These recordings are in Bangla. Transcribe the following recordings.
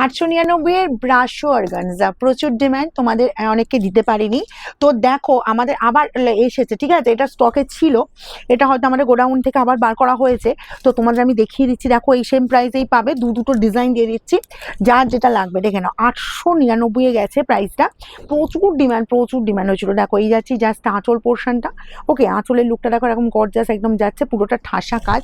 899 এর ব্রাশো অর্গানজা প্রচুর ডিমান্ড, তোমাদের অনেককে দিতে পারিনি। তো দেখো আমাদের আবার এসেছে, ঠিক আছে, এটা স্টকে ছিল, এটা হয়তো আমাদের গোডাউন থেকে আবার বার করা হয়েছে। তো তোমাদের আমি দেখিয়ে দিচ্ছি, দেখো এই সেম প্রাইসেই পাবে, দুটো ডিজাইন দিয়ে দিচ্ছি, যার যেটা লাগবে দেখে নাও। 899 গেছে প্রাইসটা, প্রচুর ডিমান্ড হয়েছিল। দেখো এই যাচ্ছি জাস্ট আঁচল পোর্শনটা, ওকে, আঁচলের লুকটা দেখো এরকম গর্জাস একদম যাচ্ছে, পুরোটা ঠাসা কাজ।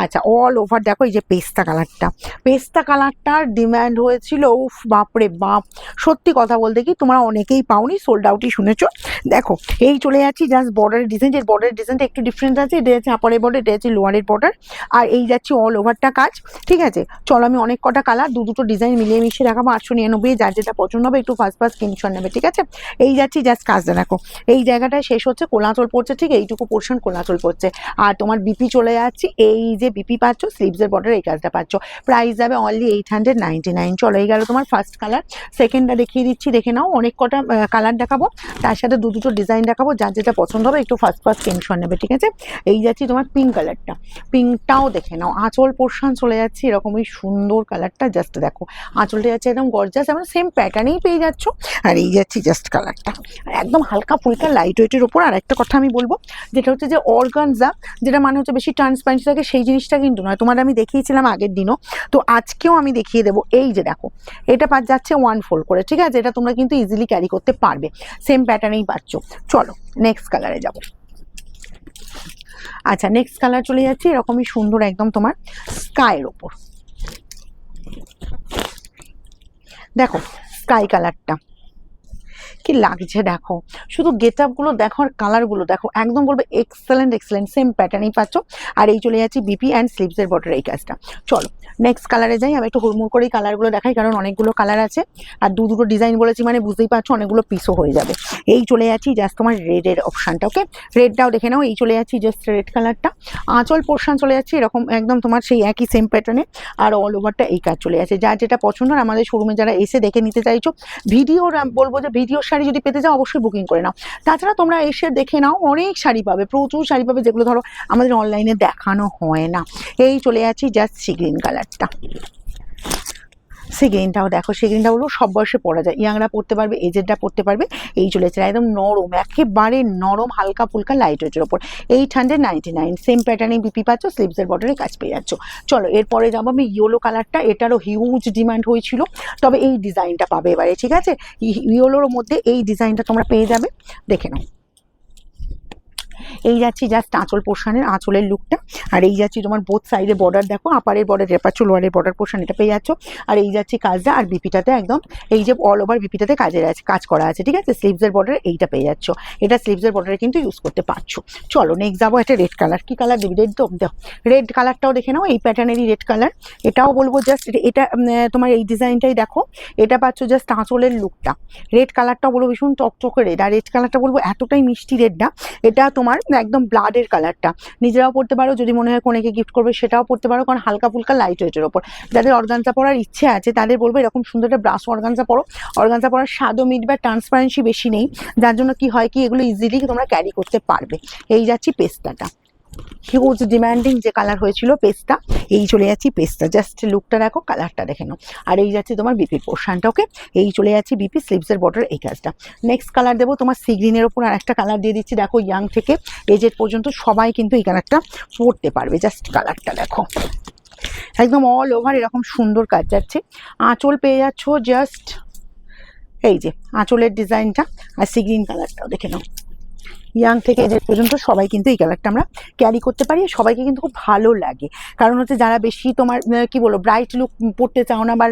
আচ্ছা, অল ওভার দেখো এই যে পেস্তা কালারটার ডিমান্ড হয়েছিল, উফ বাপরে বাপ, সত্যি কথা বলতে কি তোমরা অনেকেই পাওনি, সোল্ড আউটই শুনেছো। দেখো এই চলে যাচ্ছি জাস্ট বর্ডারের ডিজাইন, যে বর্ডারের ডিজাইনটা একটু ডিফারেন্ট আছে, এটা যাচ্ছে আপারের বর্ডার, এটা যাচ্ছে লোয়ারের বর্ডার, আর এই যাচ্ছি অল ওভারটা কাজ, ঠিক আছে। চলো আমি অনেক কটা কালার দুটো ডিজাইন মিলিয়ে মিশিয়ে দেখাবো। 899, যার যেটা পছন্দ হবে একটু ফার্স্ট স্ক্রিনশট নেবে, ঠিক আছে। এই যাচ্ছি জাস্ট কাজটা দেখো, এই জায়গাটায় শেষ হচ্ছে, কোলাচল পড়ছে, ঠিক এইটুকু পোর্শন কোলাচল পড়ছে, আর তোমার বিপি চলে যাচ্ছি, এই যে বিপি পাচ্ছ, স্লিভসের বর্ডার এই কাজটা পাচ্ছ, প্রাইস যাবে অনলি 899। চলো এই গেল তোমার ফার্স্ট কালার। সেকেন্ডটা দেখিয়ে দিচ্ছি, দেখে নাও, অনেক কটা কালার দেখাবো, তার সাথে দুটো ডিজাইন দেখাবো, যার যেটা পছন্দ হবে একটু ফার্স্ট স্ক্রিনশট নেবে, ঠিক আছে। এই যাচ্ছি তোমার পিঙ্ক কালারটা, পিঙ্কটাও দেখে নাও, আঁচল পোর্শন চলে যাচ্ছে এরকমই সুন্দর কালারটা, জাস্ট দেখো আঁচলটা যাচ্ছে একদম গর্জাস, এবং সেম প্যাটার্নেই পেয়ে যাচ্ছ। আর এই যাচ্ছি জাস্ট কালারটা, আর একদম হালকা ফুলকা লাইট ওয়েটের ওপর। আর একটা কথা আমি বলবো, যেটা হচ্ছে যে অর্গানজা, যেটা মানে হচ্ছে বেশি ট্রান্সপারেন্সি থাকে, সেই জিনিসটা কিন্তু নয়, তোমাদের আমি দেখিয়েছিলাম আগের দিনও, তো আজকেও আমি দেখিয়ে দেবো। এই যে দেখো, এটা যাচ্ছে 1 ফোল্ড করে, ঠিক আছে, এটা তোমরা কিন্তু ইজিলি ক্যারি করতে পারবে, সেম প্যাটার্নেই পাচ্ছ। চলো নেক্সট কালারে যাবো। আচ্ছা, নেক্সট কালার চলে যাচ্ছে এরকমই সুন্দর একদম তোমার স্কাইয়ের ওপর, দেখো স্কাই কালারটা কি লাগছে, দেখো শুধু গেট আপগুলো দেখো আর কালারগুলো দেখো, একদম বলবে এক্সেলেন্ট, সেম প্যাটার্নই পাচ্ছ। আর এই চলে যাচ্ছি বিপি অ্যান্ড স্লিভসের বর্ডার এই কাজটা। চলো নেক্সট কালারে যাই, আমি একটু হুড়মুড় করেই কালারগুলো দেখাই, কারণ অনেকগুলো কালার আছে, আর দুটো ডিজাইন বলেছি মানে বুঝতেই পারছো অনেকগুলো পিসও হয়ে যাবে। এই চলে যাচ্ছি জাস্ট তোমার রেডের অপশানটা, ওকে, রেডটাও দেখে নাও, এই চলে যাচ্ছি জাস্ট রেড কালারটা, আঁচল পোর্শন চলে যাচ্ছে এরকম একদম তোমার সেই একই সেম প্যাটার্নে, আর অল ওভারটা এই কাজ চলে যাচ্ছে, যার যেটা পছন্দ। আর আমাদের শোরুমে যারা এসে দেখে নিতে চাইছো, ভিডিওর বলবো যে ভিডিওর শাড়ি যদি পেতে চাও অবশ্যই বুকিং করে নাও, তাছাড়া তোমরা এসে দেখে নাও, অনেক শাড়ি পাবে, প্রচুর শাড়ি পাবে, যেগুলো ধরো আমাদের অনলাইনে দেখানো হয় না। এই চলে যাচ্ছি জাস্ট সি গ্রিন কালারটা, সি গ্রিনটাও দেখো, সি গ্রিনটা বলবো সব বয়সে পরা যায়, ইয়াংরা পড়তে পারবে, এজেডরা পড়তে পারবে। এই চলে যাচ্ছে একদম নরম, একেবারে নরম হালকা ফুলকা লাইট ওয়েটের ওপর, 899, সেম প্যাটার্নে বিপি পাচ্ছ, স্লিভসের বর্ডারে কাজ পেয়ে যাচ্ছ। চলো এরপরে যাবো আমি ইয়েলো কালারটা, এটারও হিউজ ডিমান্ড হয়েছিল, তবে এই ডিজাইনটা পাবে এবারে, ঠিক আছে, ইয়েলোর মধ্যে এই ডিজাইনটা তোমরা পেয়ে যাবে, দেখে নাও। এই যাচ্ছি জাস্ট আঁচল পোর্শনের, আঁচলের লুকটা, আর এই যাচ্ছি তোমার বোথ সাইডে বর্ডার দেখো, আপারের বর্ডার যে পাচ্ছ, লোয়ারের বর্ডার পোর্শন এটা পেয়ে যাচ্ছ। আর এই যাচ্ছি কাজটা, আর বিপিটাতে একদম এই যে অল ওভার বিপিটাতে কাজ করা আছে, ঠিক আছে, স্লিভসের বর্ডার এইটা পেয়ে যাচ্ছ, এটা স্লিভসের বর্ডারে কিন্তু ইউজ করতে পারছো। চলো নেক্সট যাবো একটা রেড কালার, কি কালার দেবি, রেড তো দেখো, রেড কালারটাও দেখে নাও, এই প্যাটার্নেরই রেড কালার, এটাও বলবো জাস্ট এটা তোমার এই ডিজাইনটাই দেখো, এটা পাচ্ছ জাস্ট আঁচলের লুকটা, রেড কালারটাও বলবো ভীষণ চকচকে রেড, আর রেড কালারটা বলবো এতটাই মিষ্টি রেড না, এটা তোমার একদম ব্লাডের কালারটা, নিজেরাও পড়তে পারো, যদি মনে হয় কোনেকে গিফট করবে সেটাও পড়তে পারো, কারণ হালকা ফুলকা লাইট ওয়েটের ওপর। যাদের অর্গানজা পরার ইচ্ছে আছে তাদের বলবো এরকম সুন্দর একটা ব্রাশ অর্গানজা পরো, অর্গানজা পরার স্বাদও মিটবে, ট্রান্সপারেন্সি বেশি নেই, যার জন্য কি হয় কি এগুলো ইজিলি তোমরা ক্যারি করতে পারবে। এই যাচ্ছি পেস্তাটা, হিউজ ডিমান্ডিং যে কালার হয়েছিল পেস্তা, এই চলে যাচ্ছি পেস্তা, জাস্ট লুকটা দেখো, কালারটা দেখে নাও। আর এই যাচ্ছে তোমার বিপির পোর্শনটা, ওকে, এই চলে যাচ্ছি বিপি স্লিভসের বর্ডার এই কাজটা। নেক্সট কালার দেবো তোমার সি গ্রিনের ওপর আর একটা কালার দিয়ে দিচ্ছি, দেখো ইয়াং থেকে এজেড পর্যন্ত সবাই কিন্তু এই কালারটা পরতে পারবে, জাস্ট কালারটা দেখো, একদম অল ওভার এরকম সুন্দর কাজ যাচ্ছে, আঁচল পেয়ে যাচ্ছ জাস্ট এই যে আঁচলের ডিজাইনটা, আর সি গ্রিন কালারটাও দেখে নাও, ইয়াং থেকে এজেড পর্যন্ত সবাই কিন্তু এই কালারটা আমরা ক্যারি করতে পারি, সবাইকে কিন্তু খুব ভালো লাগে, কারণ হচ্ছে যারা বেশি তোমার কি বলো ব্রাইট লুক পড়তে চাও না, বা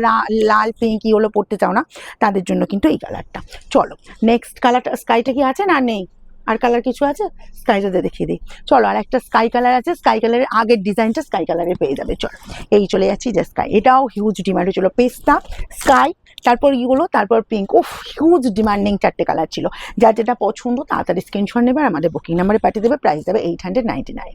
লাল পিঙ্ক ইয়েলো পড়তে চাও না, তাদের জন্য কিন্তু এই কালারটা। চলো নেক্সট কালারটা, স্কাইটা কি আছে না নেই, আর কালার কিছু আছে, স্কাইটাতে দেখিয়ে দিই। চলো আর একটা স্কাই কালার আছে, স্কাই কালারের আগের ডিজাইনটা স্কাই কালারে পেয়ে যাবে। চলো এই চলে যাচ্ছি যে স্কাই, এটাও হিউজ ডিমান্ড হয়েছিল, পেস্তা, স্কাই, তারপর ইগুলো, তারপর পিঙ্ক, উফ হিউজ ডিমান্ডিং 4টে কালার ছিল, যার যেটা পছন্দ তাড়াতাড়ি স্ক্রিনশট নেবে আর আমাদের বুকিং নাম্বারে পাঠিয়ে দেবে, প্রাইস দেবে 899।